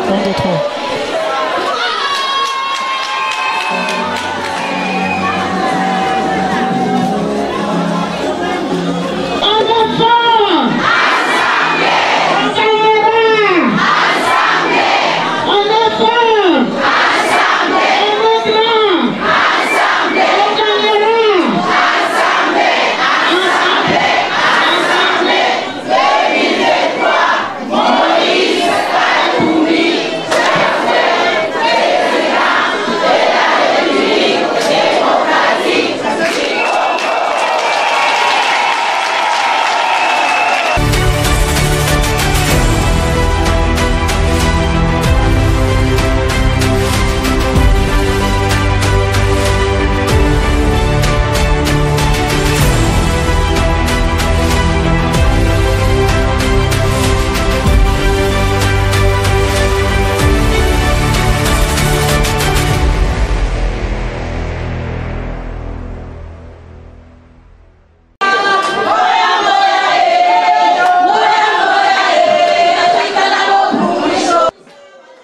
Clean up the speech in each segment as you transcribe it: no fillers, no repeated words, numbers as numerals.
2, 3.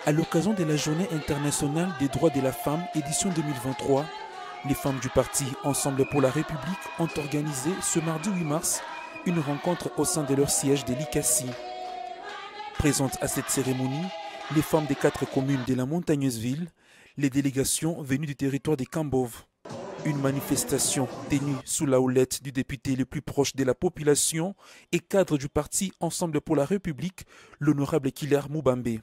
À l'occasion de la Journée internationale des droits de la femme, édition 2023, les femmes du parti Ensemble pour la République ont organisé ce mardi 8 mars une rencontre au sein de leur siège de l'ICACI. Présentes à cette cérémonie, les femmes des 4 communes de la montagneuse ville, les délégations venues du territoire des Kambove. Une manifestation tenue sous la houlette du député le plus proche de la population et cadre du parti Ensemble pour la République, l'honorable Kiler Moubambe.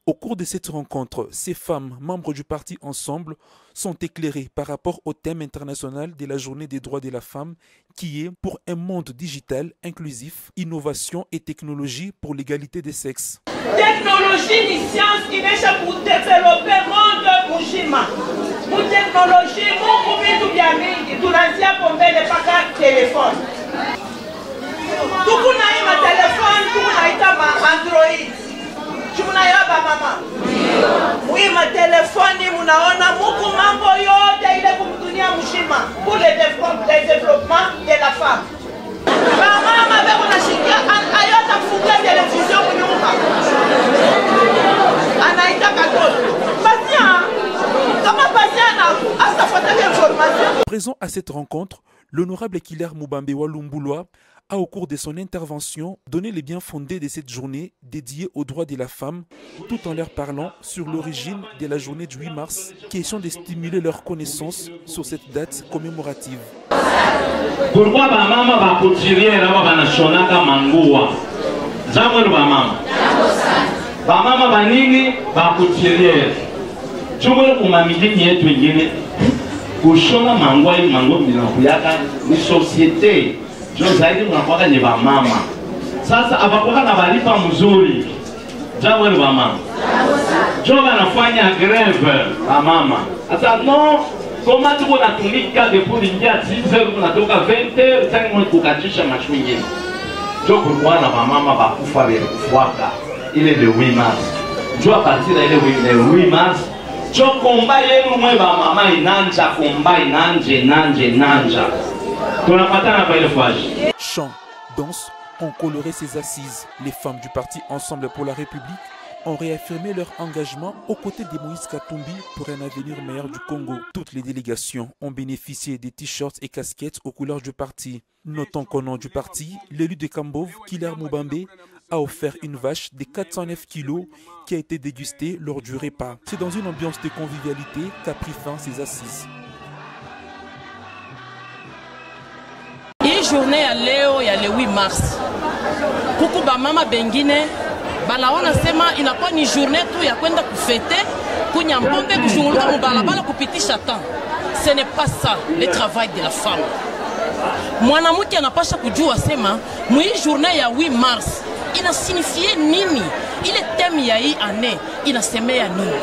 Au cours de cette rencontre, ces femmes, membres du parti Ensemble, sont éclairées par rapport au thème international de la Journée des droits de la femme qui est pour un monde digital inclusif, innovation et technologie pour l'égalité des sexes. Technologie et science qui est pour développer le monde Mujima. Pour technologie, beaucoup de bien mingi, tout l'ancien pompe n'est pas qu'un téléphone. Tout le monde a un téléphone, tout le monde a un Android. Tunayaba mama. Oui, ma téléphone munaona muku mambo yote ile kumdunia mshima pour le développement de la femme. Mama beko nashikia ayota kufunga television munyumba. Anaita katoto. Patient. Kama patient na asafuata information. Présent à cette rencontre, l'honorable Kiler Moubambe Walumbulwa a, au cours de son intervention, donné les biens fondés de cette journée dédiée aux droits de la femme, tout en leur parlant sur l'origine de la journée du 8 mars, question de stimuler leur connaissance sur cette date commémorative. Pourquoi ma maman va couturier là-bas na shonaka mangoa? Jamwe ba mama. Ba mama banini ba couturier. Chumwe umamiliki yetu ingine kushona mangoa ili mangoa binakuyaka ni societe. Jo zaidi unakuwa ni ba mama. Sasa abakuwa na balipa mzuri. Jamwe ba mama. Jo anafanya greve ba mama. Asa no koma tuko natumika depuis ingia 10h tunatoka 20h tani mwe kukatisha mashwingi. Jo kulikuwa na ba mama bakufa bele kufuaka ile le 8 mars. Jo a partir de le 8 mars jo komba yenu mwe ba mama inanja komba inanja. Chants, danses ont coloré ces assises. Les femmes du parti Ensemble pour la République ont réaffirmé leur engagement aux côtés de Moïse Katumbi pour un avenir meilleur du Congo. Toutes les délégations ont bénéficié des t-shirts et casquettes aux couleurs du parti. Notons qu'au nom du parti, l'élu de Kambove, Kiler Moubambe, a offert une vache de 409 kilos qui a été dégustée lors du repas. C'est dans une ambiance de convivialité qu'a pris fin ces assises. Journée ya leo ya le 8 mars kuku ba mama bengine banaona sema inakuwa ni journée tu ya kwenda kufete kunyambombe kushunguluka mubalabala kupitisha temps. Ce n'est pas ça le travail de la femme. Mwanamke anapasha kujua sema mwi journée ya 8 mars ina signifie nini, ile theme ya hii ane inasemea nini.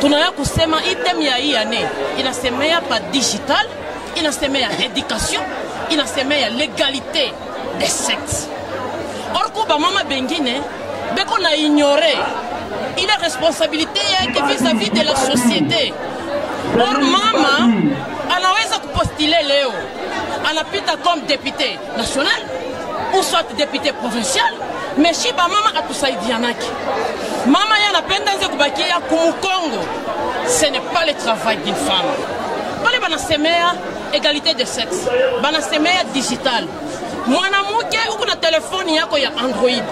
Tunaya kusema hii theme ya hii ane inasemea pa digital, inasemea education, inasemea l'égalité des sexes. Or kuba mama bengine beko na ignorer il est responsabilité yake vis-à-vis de la société. Or mama anaweza kupostuler leo anapita comme député national ou soit député provincial, mais shiba mama atusaidianaki. Mama yana penda nze kubakia kumukongo. Ce n'est pas le travail d'une femme. Pale banasemea égalité de sexe. Banasemea digital. Mwanamke uko na telefoni yako ya Android.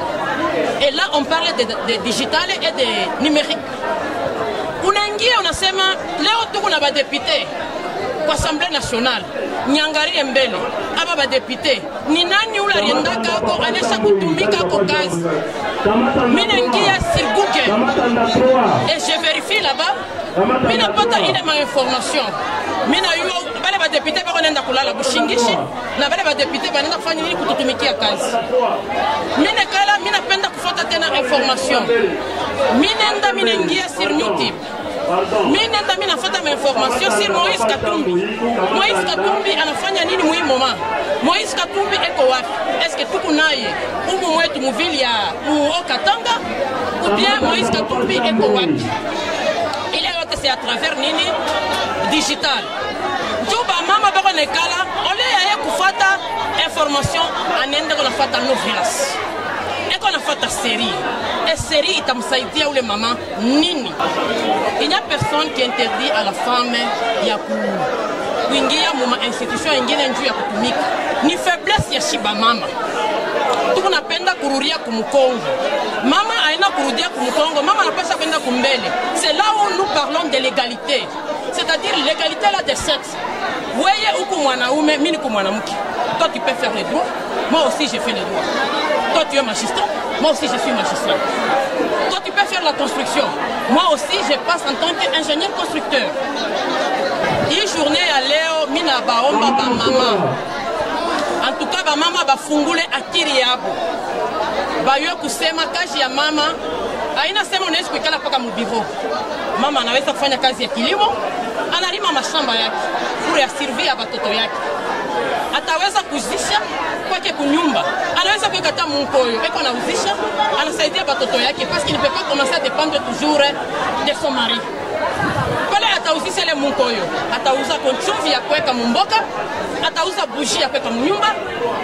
Et là on parle de digital et de numérique. Unaingia unasema leo tuko na badepite kwa Assemblée nationale. Nyangarie mbele aba badepite. Ni nani ule aliendaka ko anesha kutumika ko kazi. Mimi naingia sur Google et je vérifie là-bas. Mimi napata ile ma information. Mimi na yuo bale badepite bako nenda kulala bushingishi na bale badepite banaenda kufanya nini kututumikia kazi. Mimi nakala mimi napenda kufuata tena information. Mimi naingia sur YouTube. Mimi nafuata information sur Moïse Katumbi. Moïse Katumbi anafanya nini muhimu mama? Moïse Katumbi eko wapi? Est-ce que tuko naye umu mwetu muvili ya Katanga ou bien Moïse Katumbi eko wapi? Il est yote c'est à travers nini digital. Juba mama bako nekala ole ya kufuata information anende ko nafuata novelas. Eko nafuata série. Et série itamsaidia ule mama nini? Il n'y a personne qui interdit à la femme ya kuingia muma institution ingine njuu ya kutumika. Ni faiblesse ya shiba mama. Tuko napenda kurudia kumukongo. Mama aina kurudia kumukongo, mama anapaswa kwenda kumbele. C'est là où nous parlons de l'égalité. C'est-à-dire l'égalité là des sexes. Weye uko mwanaume, mimi niko mwanamke. Toi tu peux faire les droits, moi aussi je fais les droits. Toi tu es magistrat, moi aussi je suis magistrat. Toi tu peux faire la construction, moi aussi je passe en tant qu'ingénieur constructeur. Hii journée ya leo mina baomba ba mama. En tout cas ba mama bafungule akili yabo. Bayo kusema kazi ya mama haina sema unaweza kuikala paka mubivo. Mama anaweza kufanya kazi ya kilimo, analima mashamba yake, pour ya servir ya batoto yake. Ataweza kuzisha kwake kunyumba, anaweza kuweka hata mkoyo, eko anauzisha, anasaidia batoto yake parce qu'il ne peut pas commencer à dépendre toujours de son mari. Pale atauzisha ile mkoyo, atauza konchumvi ya kuweka mumboka, atauza bougie ya kuweka mnyumba,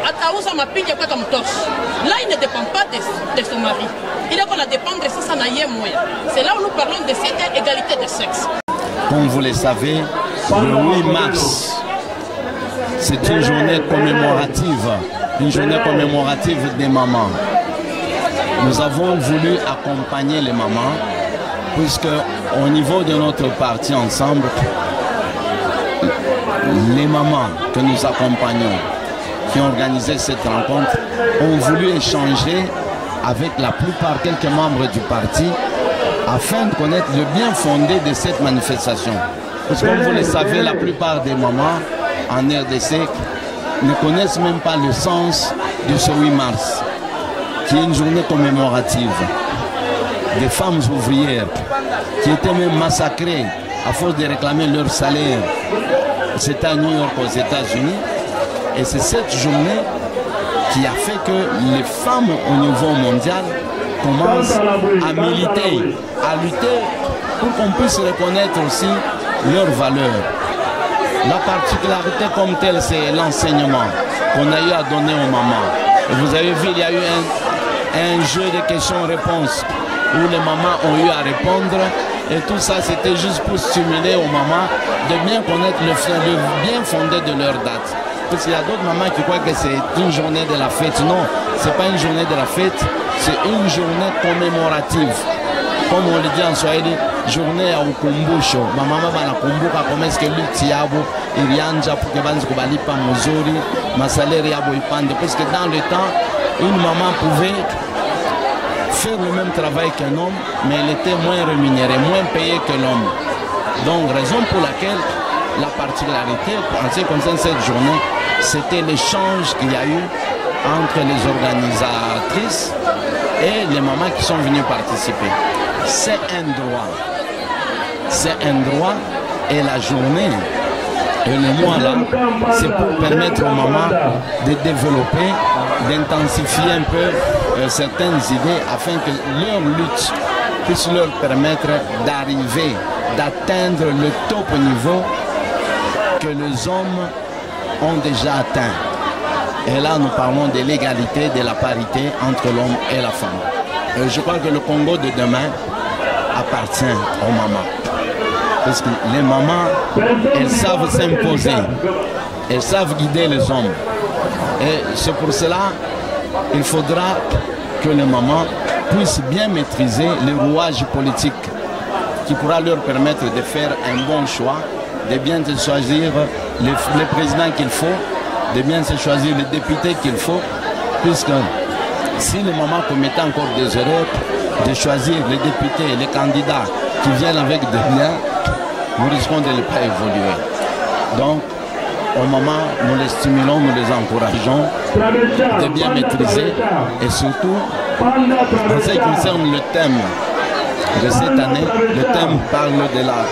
atauza mapingi ya kuweka mtoshi. Là il ne dépend pas de son mari. Il est qu'on a dépendre ça na yé moya. C'est là où nous parlons de cette égalité de sexe. Comme vous le savez, le 8 mars, c'est une journée commémorative des mamans. Nous avons voulu accompagner les mamans, puisque au niveau de notre parti ensemble, les mamans que nous accompagnons, qui ont organisé cette rencontre, ont voulu échanger avec la plupart quelques membres du parti afin de connaître le bien fondé de cette manifestation. Parce que comme vous le savez, la plupart des mamans en RDC ne connaissent même pas le sens de ce 8 mars, qui est une journée commémorative des femmes ouvrières qui étaient même massacrées à force de réclamer leur salaire. C'était à New York, aux États-Unis, et c'est cette journée qui a fait que les femmes au niveau mondial commencent à militer, à lutter pour qu'on puisse reconnaître aussi leurs valeurs. La particularité comme telle, c'est l'enseignement qu'on a eu à donner aux mamans. Et vous avez vu, il y a eu un jeu de questions-réponses où les mamans ont eu à répondre. Et tout ça, c'était juste pour stimuler aux mamans de bien connaître le bien fondé de leur date. Parce qu'il y a d'autres mamans qui croient que c'est une journée de la fête. Non, ce n'est pas une journée de la fête, c'est une journée commémorative. Comme on le dit en Swahili, journée à ukumbusho. Ma maman va la kumbuka comment est-ce que l'utiabo irianja pour que banzi kubalipa muzuri, ma salaire yabo ipande. Parce que dans le temps, une maman pouvait faire le même travail qu'un homme, mais elle était moins rémunérée, moins payée que l'homme. Donc, raison pour laquelle la particularité, en ce qui concerne cette journée, c'était l'échange qu'il y a eu entre les organisatrices et les mamans qui sont venues participer. C'est un droit. C'est un droit et la journée et le mois là, c'est pour permettre aux mamans de développer, d'intensifier un peu certaines idées afin que leur lutte puisse leur permettre d'arriver, d'atteindre le top niveau que les hommes ont déjà atteint. Et là, nous parlons de l'égalité, de la parité entre l'homme et la femme. je crois que le Congo de demain appartient aux mamans. Parce que les mamans, elles savent s'imposer, elles savent guider les hommes. Et c'est pour cela qu'il faudra que les mamans puissent bien maîtriser les rouages politiques qui pourra leur permettre de faire un bon choix, de bien se choisir les présidents qu'il faut, de bien se choisir les députés qu'il faut, puisque si les mamans commettent encore des erreurs, de choisir les députés, les candidats qui viennent avec des liens, nous risquons de ne pas évoluer. Donc, au moment, nous les stimulons, nous les encourageons de bien maîtriser et surtout, en ce qui concerne le thème de cette année, le thème parle de la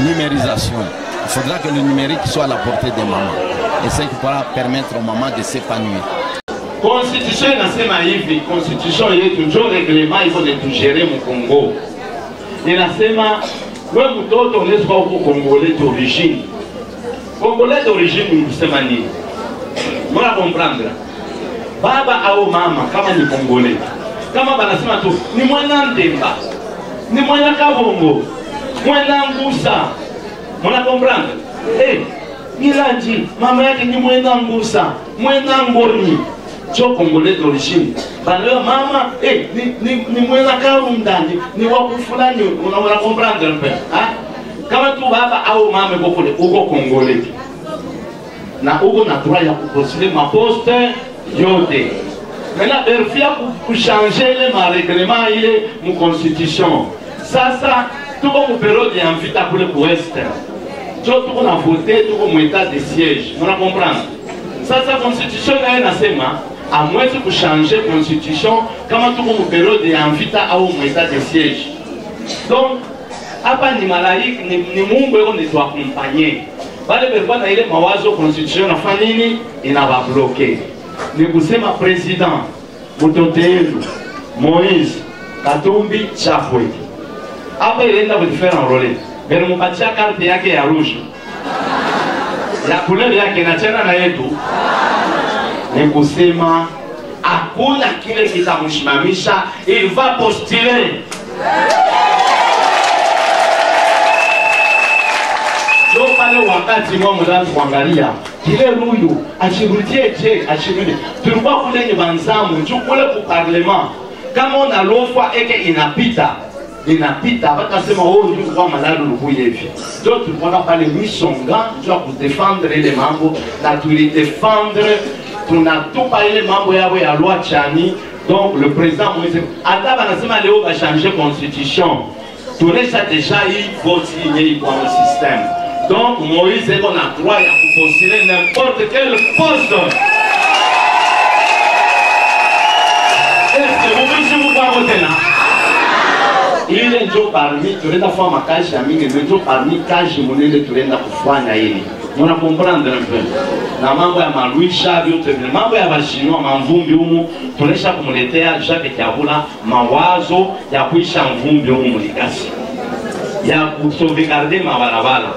numérisation. Il faudra que le numérique soit à la portée des mamans et ce qui pourra permettre aux mamans de s'épanouir. Constitution inasema hivi, constitution yetu ndio reglement hivyo de tugere mu Congo. Inasema wewe mtoto unaweza kuwa Congolais d'origine. Congolais d'origine ni kusema nini? Mwana comprendre. Baba au mama kama ni Congolais. Kama banasema tu ni mwana Ndemba. Ni mwana Kabongo. Mwana Ngusa. Mwana comprendre? Milanji, mama yake ni mwana Ngusa, mwana Ngoni. Jo Congolais d'origine. Bana mama, ni mwana Karundani, ni waku fulani, unaona comprendre un peu. Kama tu baba au mama uko Congolais. Na uko na droit ya kupostuler ma poste yote. Maintenant berfia ku changer les règlements ile mu constitution. Sasa tuko mu période ya mvita kule ku ouest. Jo tuko na voter tuko mu état de siège. Muna comprendre? Sasa constitution inasema amwezi kuchanger constitution kama tuko mu période ya mvita au mu état de siège. Donc hapa ni malaika ni Mungu yako ni tuakompanye. Bale belikuwa na ile mawazo constitution nafanya nini inababloke. Ni kusema president Mutotelu Moïse Katumbi Chapwe. Hapa ilienda kujifera role. Bero mpatia karte yake ya rouge. Ya couleur yake na tena na yetu. Ni kusema hakuna kile kitamshimamisha, il va postuler. Jo pale wakati mwa mwanzo kuangalia kile huyu ashirudie je ashirudie tulikuwa kule ni banzamu njoo kule ku parlement kama ona lofwa eke inapita wakasema wao ndio kwa malalo lubuye hivi ndio tulikuwa pale misonga njoo ku défendre ile mambo na tuli défendre tunatupa ile mambo yao ya loi chani. Donc le président Moïse ata banasema leo va changer constitution tunesha déjà hii vote yenye kwa système. Donc Moïse est on a droit à postuler n'importe quel poste. Est-ce que vous pouvez voter là? Il est déjà parmi, tu l'as fait ma cage ami, il est déjà parmi cage monnaie tu l'as kufanya hili. On a comprendre un peu. Na mambo ya maluisha vyote vile mambo ya bashino mamvumbi humu tunesha kumuletea Jacques Kabula mawazo ya kuisha mvumbi humu likasi. Ya kusauvegarder mabarabara.